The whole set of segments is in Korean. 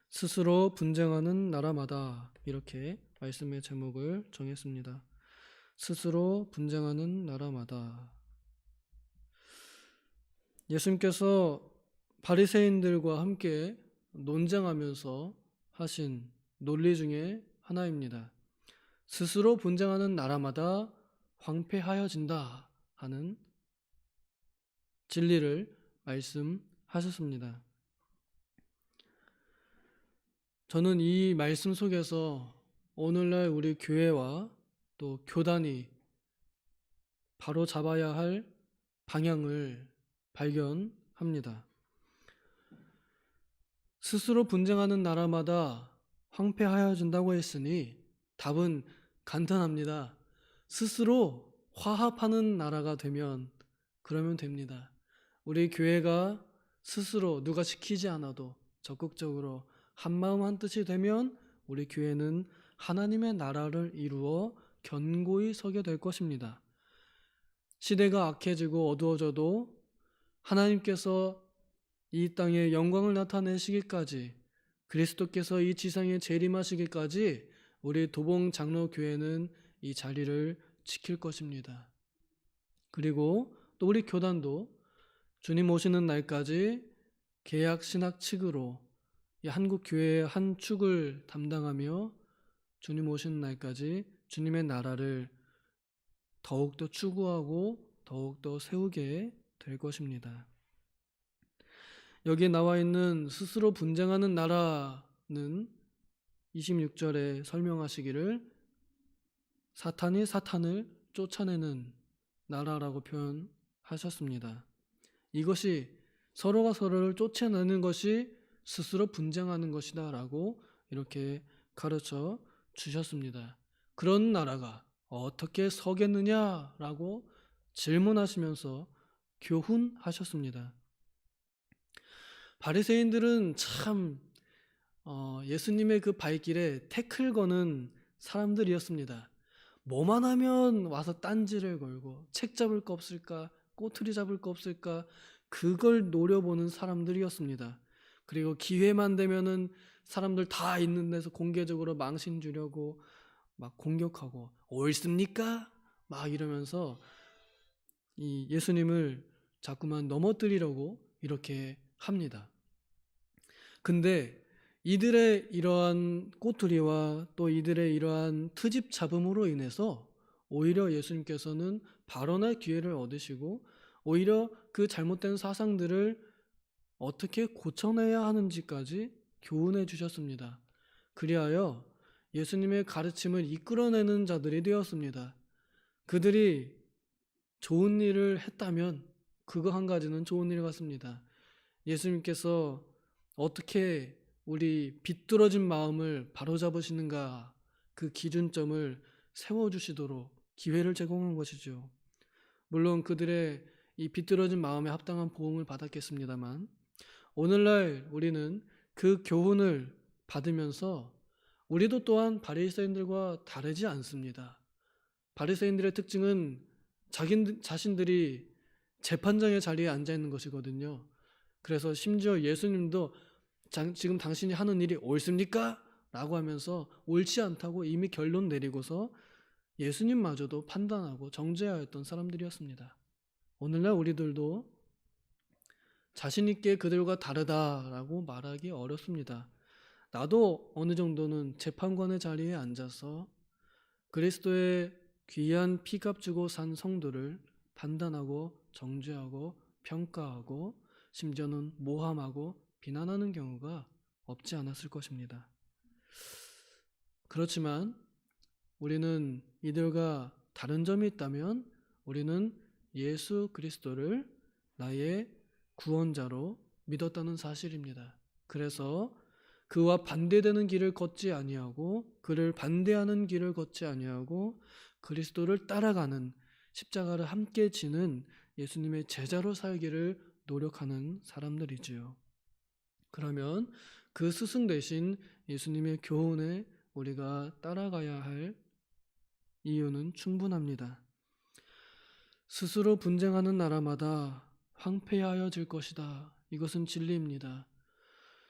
스스로 분쟁하는 나라마다, 이렇게 말씀의 제목을 정했습니다. 스스로 분쟁하는 나라마다. 예수님께서 바리새인들과 함께 논쟁하면서 하신 논리 중에 하나입니다. 스스로 분쟁하는 나라마다 황폐하여진다 하는 진리를 말씀하셨습니다. 저는 이 말씀 속에서 오늘날 우리 교회와 또 교단이 바로 잡아야 할 방향을 발견합니다. 스스로 분쟁하는 나라마다 황폐하여진다고 했으니 답은 간단합니다. 스스로 화합하는 나라가 되면 그러면 됩니다. 우리 교회가 스스로 누가 시키지 않아도 적극적으로 한마음 한뜻이 되면 우리 교회는 하나님의 나라를 이루어 견고히 서게 될 것입니다. 시대가 악해지고 어두워져도 하나님께서 이 땅에 영광을 나타내시기까지, 그리스도께서 이 지상에 재림하시기까지 우리 도봉 장로교회는 이 자리를 지킬 것입니다. 그리고 또 우리 교단도 주님 오시는 날까지 개약 신학 측으로 이 한국 교회의 한 축을 담당하며 주님 오시는 날까지 주님의 나라를 더욱더 추구하고 더욱더 세우게 될 것입니다. 여기에 나와 있는 스스로 분쟁하는 나라는 26절에 설명하시기를 사탄이 사탄을 쫓아내는 나라라고 표현하셨습니다. 이것이 서로가 서로를 쫓아내는 것이 스스로 분쟁하는 것이다 라고 이렇게 가르쳐 주셨습니다. 그런 나라가 어떻게 서겠느냐라고 질문하시면서 교훈하셨습니다. 바리새인들은 참 예수님의 그 발길에 태클 거는 사람들이었습니다. 뭐만 하면 와서 딴지를 걸고 책 잡을 거 없을까, 꼬투리 잡을 거 없을까, 그걸 노려보는 사람들이었습니다. 그리고 기회만 되면은 사람들 다 있는 데서 공개적으로 망신 주려고 막 공격하고 옳습니까? 막 이러면서 이 예수님을 자꾸만 넘어뜨리려고 이렇게 합니다. 근데 이들의 이러한 꼬투리와 또 이들의 이러한 트집 잡음으로 인해서 오히려 예수님께서는 발언할 기회를 얻으시고 오히려 그 잘못된 사상들을 어떻게 고쳐내야 하는지까지 교훈해 주셨습니다. 그리하여 예수님의 가르침을 이끌어내는 자들이 되었습니다. 그들이 좋은 일을 했다면 그거 한 가지는 좋은 일 같습니다. 예수님께서 어떻게 우리 비뚤어진 마음을 바로잡으시는가, 그 기준점을 세워주시도록 기회를 제공한 것이죠. 물론 그들의 이 비뚤어진 마음에 합당한 보응을 받았겠습니다만 오늘날 우리는 그 교훈을 받으면서 우리도 또한 바리새인들과 다르지 않습니다. 바리새인들의 특징은 자신들이 재판장의 자리에 앉아 있는 것이거든요. 그래서 심지어 예수님도 지금 당신이 하는 일이 옳습니까? 라고 하면서 옳지 않다고 이미 결론 내리고서 예수님마저도 판단하고 정죄하였던 사람들이었습니다. 오늘날 우리들도 자신 있게 그들과 다르다라고 말하기 어렵습니다. 나도 어느 정도는 재판관의 자리에 앉아서 그리스도의 귀한 피값 주고 산 성도를 판단하고 정죄하고 평가하고 심지어는 모함하고 비난하는 경우가 없지 않았을 것입니다. 그렇지만 우리는 이들과 다른 점이 있다면 우리는 예수 그리스도를 나의 구원자로 믿었다는 사실입니다. 그래서 그와 반대되는 길을 걷지 아니하고 그를 반대하는 길을 걷지 아니하고 그리스도를 따라가는, 십자가를 함께 지는 예수님의 제자로 살기를 노력하는 사람들이지요. 그러면 그 스승 되신 예수님의 교훈에 우리가 따라가야 할 이유는 충분합니다. 스스로 분쟁하는 나라마다 황폐하여질 것이다. 이것은 진리입니다.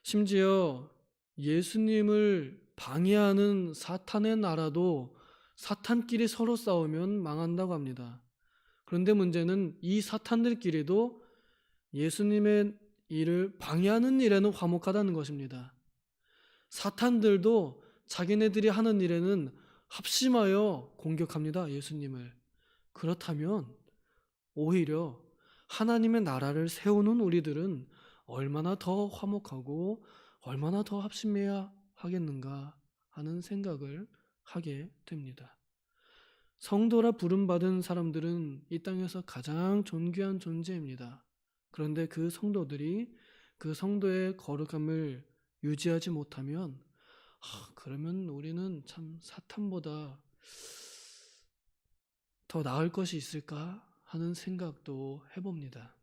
심지어 예수님을 방해하는 사탄의 나라도 사탄끼리 서로 싸우면 망한다고 합니다. 그런데 문제는 이 사탄들끼리도 예수님의 일을 방해하는 일에는 화목하다는 것입니다. 사탄들도 자기네들이 하는 일에는 합심하여 공격합니다, 예수님을. 그렇다면 오히려 하나님의 나라를 세우는 우리들은 얼마나 더 화목하고 얼마나 더 합심해야 하겠는가 하는 생각을 하게 됩니다. 성도라 부름받은 사람들은 이 땅에서 가장 존귀한 존재입니다. 그런데 그 성도들이 그 성도의 거룩함을 유지하지 못하면 그러면 우리는 참 사탄보다 더 나을 것이 있을까 하는 생각도 해봅니다.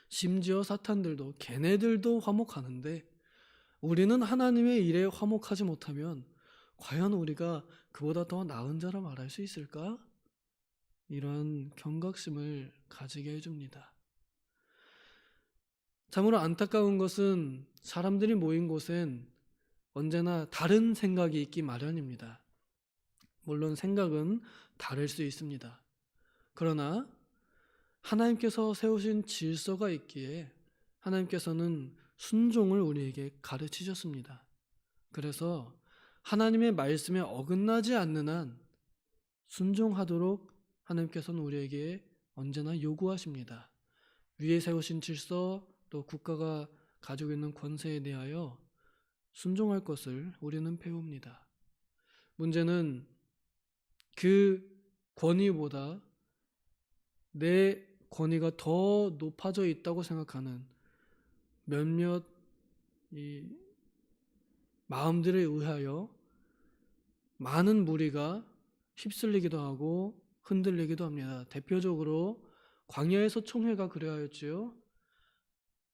심지어 사탄들도 걔네들도 화목하는데 우리는 하나님의 일에 화목하지 못하면 과연 우리가 그보다 더 나은 자라 말할 수 있을까? 이러한 경각심을 가지게 해줍니다. 참으로 안타까운 것은 사람들이 모인 곳엔 언제나 다른 생각이 있기 마련입니다. 물론 생각은 다를 수 있습니다. 그러나 하나님께서 세우신 질서가 있기에 하나님께서는 순종을 우리에게 가르치셨습니다. 그래서 하나님의 말씀에 어긋나지 않는 한 순종하도록 하나님께서는 우리에게 언제나 요구하십니다. 위에 세우신 질서 또 국가가 가지고 있는 권세에 대하여 순종할 것을 우리는 배웁니다. 문제는 그 권위보다 내 권위가 더 높아져 있다고 생각하는 몇몇 이 마음들에 의하여 많은 무리가 휩쓸리기도 하고 흔들리기도 합니다. 대표적으로 광야에서 총회가 그래하였지요.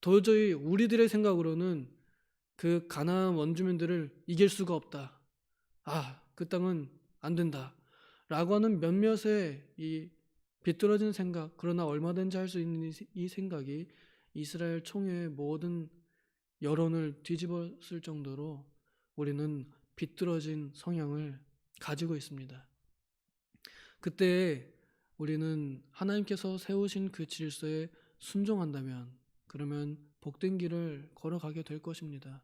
도저히 우리들의 생각으로는 그 가나안 원주민들을 이길 수가 없다. 그 땅은 안 된다. 라고 하는 몇몇의 이 비뚤어진 생각, 그러나 얼마든지 할 수 있는 이 생각이 이스라엘 총회의 모든 여론을 뒤집었을 정도로 우리는 비뚤어진 성향을 가지고 있습니다. 그때 우리는 하나님께서 세우신 그 질서에 순종한다면 그러면 복된 길을 걸어가게 될 것입니다.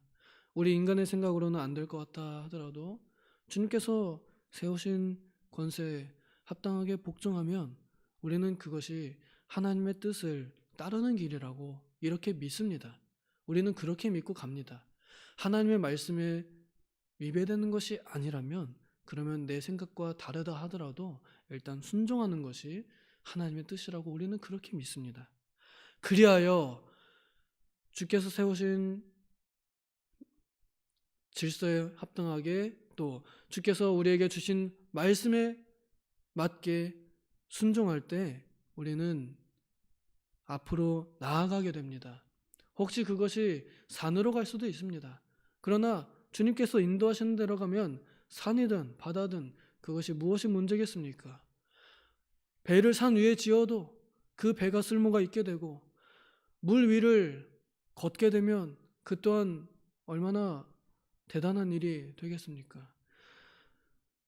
우리 인간의 생각으로는 안 될 것 같다 하더라도 주님께서 세우신 권세에 합당하게 복종하면 우리는 그것이 하나님의 뜻을 따르는 길이라고 이렇게 믿습니다. 우리는 그렇게 믿고 갑니다. 하나님의 말씀에 위배되는 것이 아니라면 그러면 내 생각과 다르다 하더라도 일단 순종하는 것이 하나님의 뜻이라고 우리는 그렇게 믿습니다. 그리하여 주께서 세우신 질서에 합당하게 또 주께서 우리에게 주신 말씀에 맞게 순종할 때 우리는 앞으로 나아가게 됩니다. 혹시 그것이 산으로 갈 수도 있습니다. 그러나 주님께서 인도하시는 대로 가면 산이든 바다든 그것이 무엇이 문제겠습니까? 배를 산 위에 지어도 그 배가 쓸모가 있게 되고 물 위를 걷게 되면 그 또한 얼마나 대단한 일이 되겠습니까?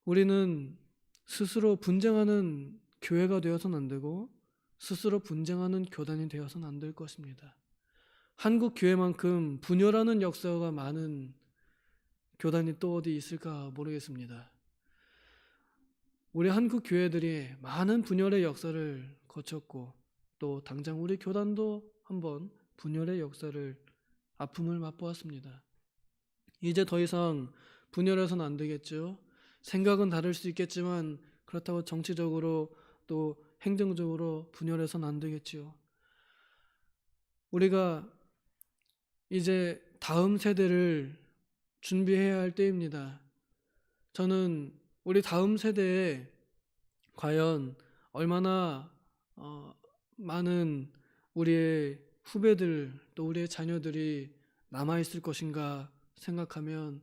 우리는 스스로 분쟁하는 교회가 되어서는 안 되고 스스로 분쟁하는 교단이 되어서는 안 될 것입니다. 한국 교회만큼 분열하는 역사가 많은 교단이 또 어디 있을까 모르겠습니다. 우리 한국 교회들이 많은 분열의 역사를 거쳤고 또 당장 우리 교단도 한번 분열의 역사를 아픔을 맛보았습니다. 이제 더 이상 분열해서는 안 되겠죠. 생각은 다를 수 있겠지만 그렇다고 정치적으로 또 행정적으로 분열해서는 안 되겠지요. 우리가 이제 다음 세대를 준비해야 할 때입니다. 저는 우리 다음 세대에 과연 얼마나 많은 우리의 후배들 또 우리의 자녀들이 남아있을 것인가 생각하면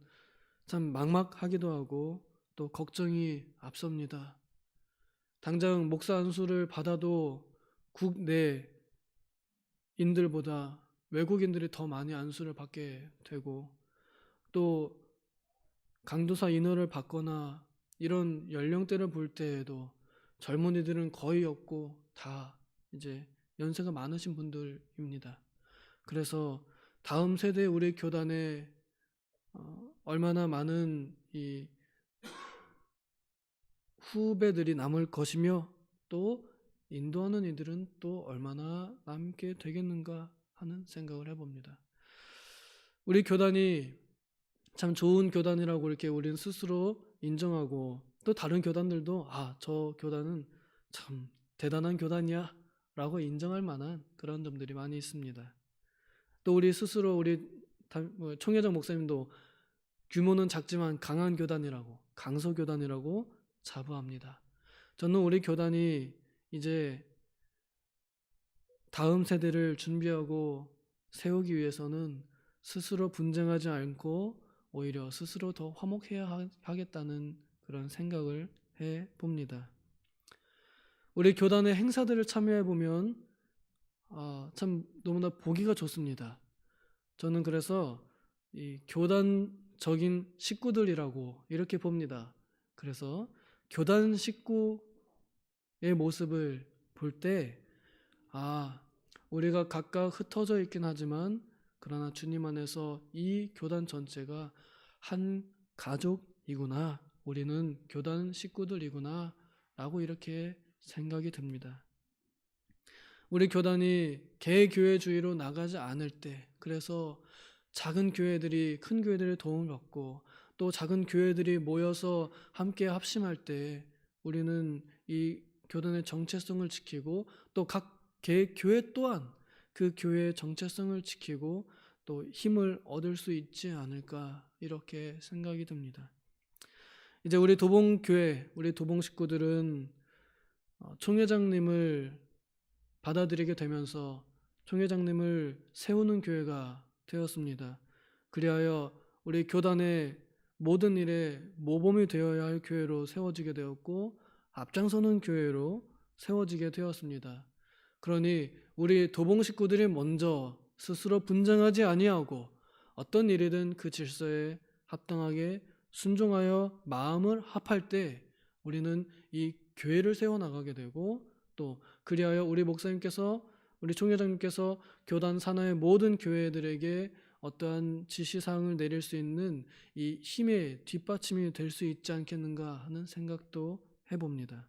참 막막하기도 하고 또 걱정이 앞섭니다. 당장 목사 안수를 받아도 국내인들보다 외국인들이 더 많이 안수를 받게 되고 또 강도사 인허를 받거나 이런 연령대를 볼 때에도 젊은이들은 거의 없고 다 이제 연세가 많으신 분들입니다. 그래서 다음 세대 우리 교단에 얼마나 많은 이 후배들이 남을 것이며 또 인도하는 이들은 또 얼마나 남게 되겠는가 하는 생각을 해봅니다. 우리 교단이 참 좋은 교단이라고 이렇게 우리는 스스로 인정하고 또 다른 교단들도 저 교단은 참 대단한 교단이야 라고 인정할 만한 그런 점들이 많이 있습니다. 또 우리 스스로 우리 총회장 목사님도 규모는 작지만 강한 교단이라고 강서교단이라고 자부합니다. 저는 우리 교단이 이제 다음 세대를 준비하고 세우기 위해서는 스스로 분쟁하지 않고 오히려 스스로 더 화목해야 하겠다는 그런 생각을 해봅니다. 우리 교단의 행사들을 참여해 보면 참 너무나 보기가 좋습니다. 저는 그래서 이 교단적인 식구들이라고 이렇게 봅니다. 그래서 교단 식구의 모습을 볼 때 우리가 각각 흩어져 있긴 하지만 그러나 주님 안에서 이 교단 전체가 한 가족이구나, 우리는 교단 식구들이구나 라고 이렇게 생각이 듭니다. 우리 교단이 개교회주의로 나가지 않을 때, 그래서 작은 교회들이 큰 교회들의 도움을 받고 또 작은 교회들이 모여서 함께 합심할 때 우리는 이 교단의 정체성을 지키고 또 각 교회 또한 그 교회의 정체성을 지키고 또 힘을 얻을 수 있지 않을까 이렇게 생각이 듭니다. 이제 우리 도봉교회, 우리 도봉 식구들은 총회장님을 받아들이게 되면서 총회장님을 세우는 교회가 되었습니다. 그리하여 우리 교단의 모든 일에 모범이 되어야 할 교회로 세워지게 되었고 앞장서는 교회로 세워지게 되었습니다. 그러니 우리 도봉 식구들이 먼저 스스로 분쟁하지 아니하고 어떤 일이든 그 질서에 합당하게 순종하여 마음을 합할 때 우리는 이 교회를 세워나가게 되고 또 그리하여 우리 목사님께서 우리 총회장님께서 교단 산하의 모든 교회들에게 어떠한 지시사항을 내릴 수 있는 이 힘의 뒷받침이 될 수 있지 않겠는가 하는 생각도 해봅니다.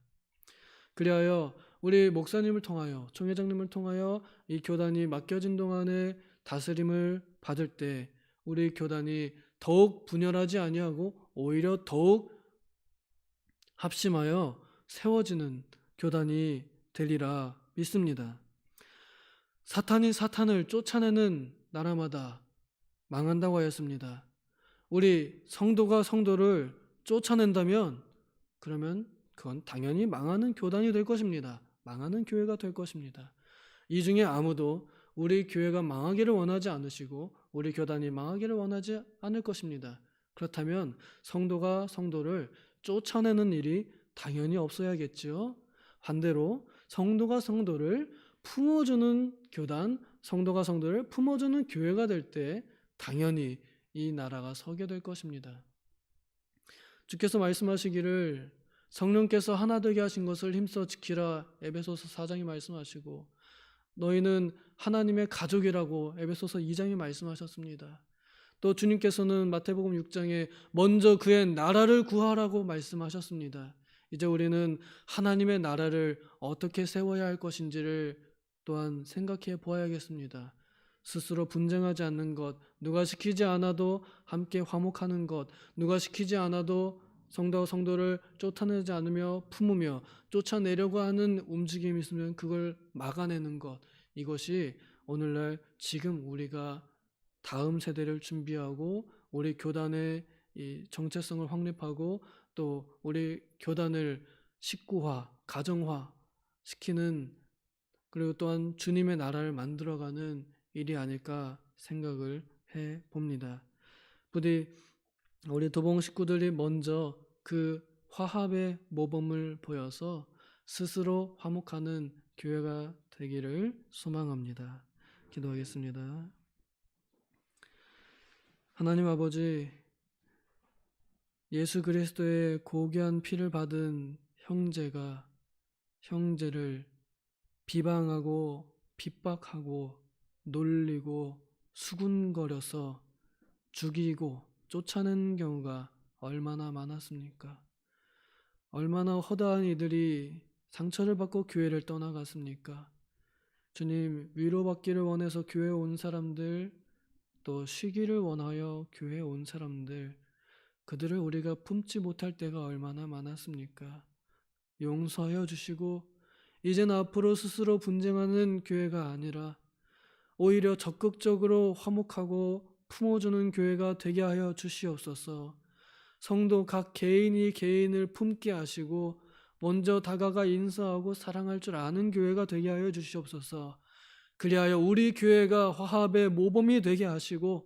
그리하여 우리 목사님을 통하여 총회장님을 통하여 이 교단이 맡겨진 동안에 다스림을 받을 때 우리 교단이 더욱 분열하지 아니하고 오히려 더욱 합심하여 세워지는 교단이 되리라 믿습니다. 사탄이 사탄을 쫓아내는 나라마다 망한다고 하였습니다. 우리 성도가 성도를 쫓아낸다면 그러면 그건 당연히 망하는 교단이 될 것입니다. 망하는 교회가 될 것입니다. 이 중에 아무도 우리 교회가 망하기를 원하지 않으시고 우리 교단이 망하기를 원하지 않을 것입니다. 그렇다면 성도가 성도를 쫓아내는 일이 당연히 없어야겠지요. 반대로 성도가 성도를 품어주는 교단, 성도가 성도를 품어주는 교회가 될 때 당연히 이 나라가 서게 될 것입니다. 주께서 말씀하시기를 성령께서 하나 되게 하신 것을 힘써 지키라 에베소서 4장이 말씀하시고 너희는 하나님의 가족이라고 에베소서 2장이 말씀하셨습니다. 또 주님께서는 마태복음 6장에 먼저 그의 나라를 구하라고 말씀하셨습니다. 이제 우리는 하나님의 나라를 어떻게 세워야 할 것인지를 또한 생각해 보아야겠습니다. 스스로 분쟁하지 않는 것, 누가 시키지 않아도 함께 화목하는 것, 누가 시키지 않아도 성도와 성도를 쫓아내지 않으며 품으며 쫓아내려고 하는 움직임이 있으면 그걸 막아내는 것, 이것이 오늘날 지금 우리가 다음 세대를 준비하고 우리 교단의 이 정체성을 확립하고 또 우리 교단을 식구화, 가정화 시키는 그리고 또한 주님의 나라를 만들어가는 일이 아닐까 생각을 해봅니다. 부디 우리 도봉 식구들이 먼저 그 화합의 모범을 보여서 스스로 화목하는 교회가 되기를 소망합니다. 기도하겠습니다. 하나님 아버지, 예수 그리스도의 고귀한 피를 받은 형제가 형제를 비방하고 핍박하고 놀리고 수군거려서 죽이고 쫓아낸 경우가 얼마나 많았습니까? 얼마나 허다한 이들이 상처를 받고 교회를 떠나갔습니까? 주님, 위로받기를 원해서 교회에 온 사람들, 또 쉬기를 원하여 교회에 온 사람들, 그들을 우리가 품지 못할 때가 얼마나 많았습니까? 용서하여 주시고 이젠 앞으로 스스로 분쟁하는 교회가 아니라 오히려 적극적으로 화목하고 품어주는 교회가 되게 하여 주시옵소서. 성도 각 개인이 개인을 품게 하시고 먼저 다가가 인사하고 사랑할 줄 아는 교회가 되게 하여 주시옵소서. 그리하여 우리 교회가 화합의 모범이 되게 하시고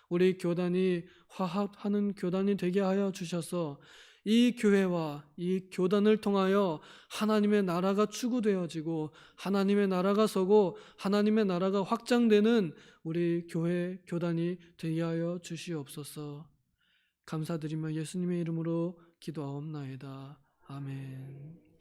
우리 교단이 화합하는 교단이 되게 하여 주셔서 이 교회와 이 교단을 통하여 하나님의 나라가 추구되어지고 하나님의 나라가 서고 하나님의 나라가 확장되는 우리 교회 교단이 되게 하여 주시옵소서. 감사드리며 예수님의 이름으로 기도하옵나이다. 아멘.